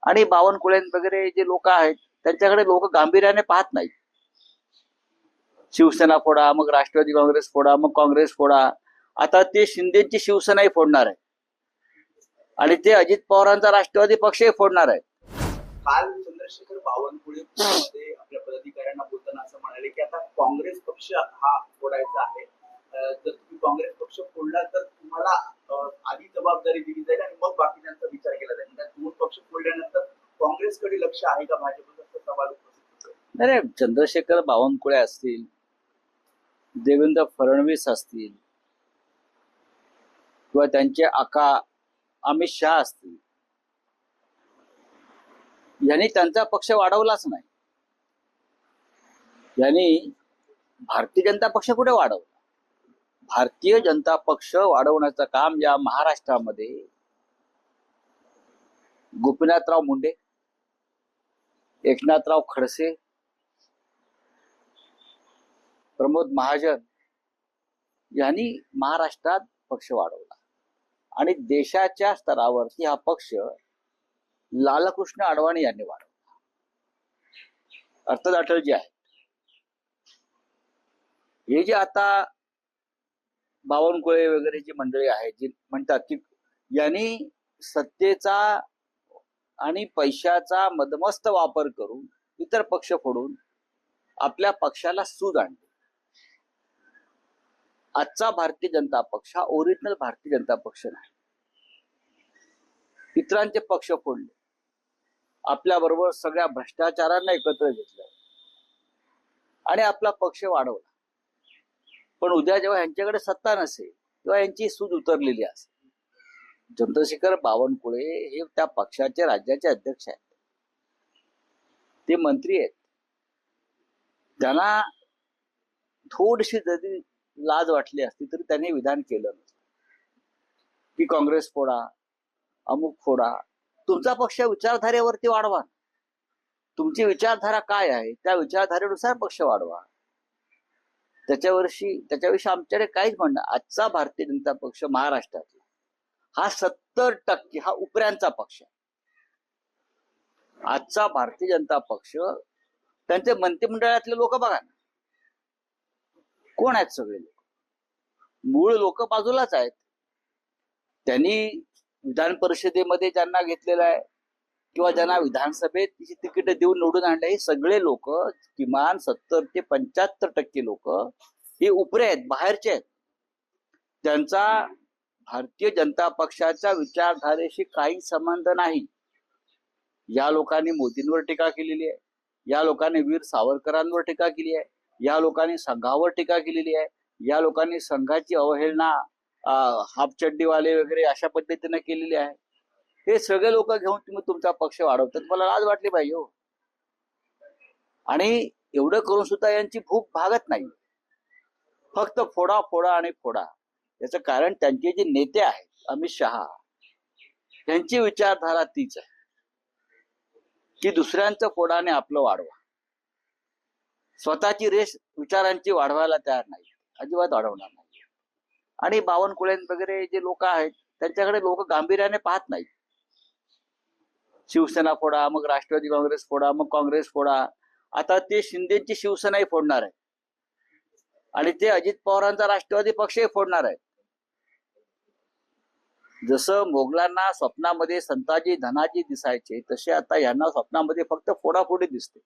आणि बावनकुळे वगैरे जे लोक आहेत त्यांच्याकडे लोक गांभीर्याने पाहत नाहीत. शिवसेना फोडा, मग राष्ट्रवादी काँग्रेस फोडा, मग काँग्रेस फोडा. आता ते शिंदेची शिवसेनाही फोडणार आहे आणि ते अजित पवारांचा राष्ट्रवादी पक्षही फोडणार आहे. काल चंद्रशेखर बावनकुळे मध्ये आपल्या पदाधिकाऱ्यांना बोलताना असं म्हणाले की आता काँग्रेस पक्ष हा फोडायचा आहे. जर तुम्ही काँग्रेस पक्ष फोडला तर तुम्हाला आधी जबाबदारी दिली जाईल आणि मग बाकीच्यांचा विचार केला जाईल. दोन पक्ष फोडल्यानंतर काँग्रेसकडे लक्ष आहे का भाजपचा सवाल उपस्थित होतो. नाही, चंद्रशेखर बावनकुळे असतील, देवेंद्र फडणवीस असतील किंवा त्यांचे आका अमित शहा असतील, यांनी त्यांचा पक्ष वाढवलाच नाही. यांनी भारतीय जनता पक्ष कुठे वाढवला? भारतीय जनता पक्ष वाढवण्याचं काम या महाराष्ट्रामध्ये गोपीनाथराव मुंडे, एकनाथराव खडसे, प्रमोद महाजन यांनी महाराष्ट्रात पक्ष वाढवला आणि देशाच्या स्तरावरती हा पक्ष लालकृष्ण अडवाणी यांनी वाढवला. अर्थात अटलजी आहे. हे जे आता बावनकुळे वगैरे जी मंडळी आहेत जी म्हणतात की यांनी सत्तेचा आणि पैशाचा मदमस्त वापर करून इतर पक्ष फोडून आपल्या पक्षाला सूज आणली. आजचा भारतीय जनता पक्ष हा ओरिजिनल भारतीय जनता पक्ष नाही. इतरांचे पक्ष फोडले, आपल्या बरोबर सगळ्या भ्रष्टाचारांना एकत्र घेतलं आणि आपला पक्ष वाढवला. पण उद्या जेव्हा यांच्याकडे सत्ता नसेल तेव्हा यांची सूज उतरलेली असेल. चंद्रशेखर बावनकुळे हे त्या पक्षाचे राज्याचे अध्यक्ष आहेत, ते मंत्री आहेत. त्यांना थोडीशी जरी लाज वाटली असती तरी त्यांनी विधान केलं नसतं की काँग्रेस फोडा, अमुक फोडा. तुमचा पक्ष विचारधारेवरती वाढवा. तुमची विचारधारा काय आहे त्या विचारधारेनुसार पक्ष वाढवा. त्याच्याविषयी आमच्याकडे काहीच म्हणणं. आजचा भारतीय जनता पक्ष महाराष्ट्रातला हा 70% हा उपऱ्यांचा पक्ष आहे. आजचा भारतीय जनता पक्ष त्यांचे मंत्रिमंडळातले लोक बघा ना, कोण आहेत? सगळे लोक मूळ लोक बाजूलाच आहेत. त्यांनी विधान परिषदेमध्ये ज्यांना घेतलेलं आहे किंवा ज्यांना विधानसभेत तिकीट देऊन निवडून आणले, हे सगळे लोक किमान 70 ते 75% लोक हे उपरे आहेत, बाहेरचे आहेत. त्यांचा भारतीय जनता पक्षाच्या विचारधारेशी काही संबंध नाही. या लोकांनी मोदींवर टीका केलेली आहे, या लोकांनी वीर सावरकरांवर टीका केली आहे, या लोकांनी संघावर टीका केलेली आहे, या लोकांनी संघाची अवहेलना हाफचड्डीवाले वगैरे अशा पद्धतीने केलेली आहे. हे सगळे लोक घेऊन तुम्ही तुमचा पक्ष वाढवतात. मला लाज वाटली पाहिजे हो. आणि एवढं करून सुद्धा यांची भूक भागत नाही. फक्त फोडा फोडा आणि फोडा. याचं कारण त्यांचे जे नेते आहेत अमित शहा, त्यांची विचारधारा तीच आहे की दुसऱ्यांचं फोडा आणि आपलं वाढवा. स्वतःची रेस विचारांची वाढवायला तयार नाही, अजिबात वाढवणार नाही. आणि बावनकुळे वगैरे जे लोक आहेत त्यांच्याकडे लोक गांभीर्याने पाहत नाहीत. शिवसेना फोडा, मग राष्ट्रवादी काँग्रेस फोडा, मग काँग्रेस फोडा. आता ते शिंदेची शिवसेनाही फोडणार आहे आणि ते अजित पवारांचा राष्ट्रवादी पक्षही फोडणार आहे. जसं मोगलांना स्वप्नामध्ये संताजी धनाजी दिसायचे, तसे आता यांना स्वप्नामध्ये फक्त फोडाफोडी दिसते.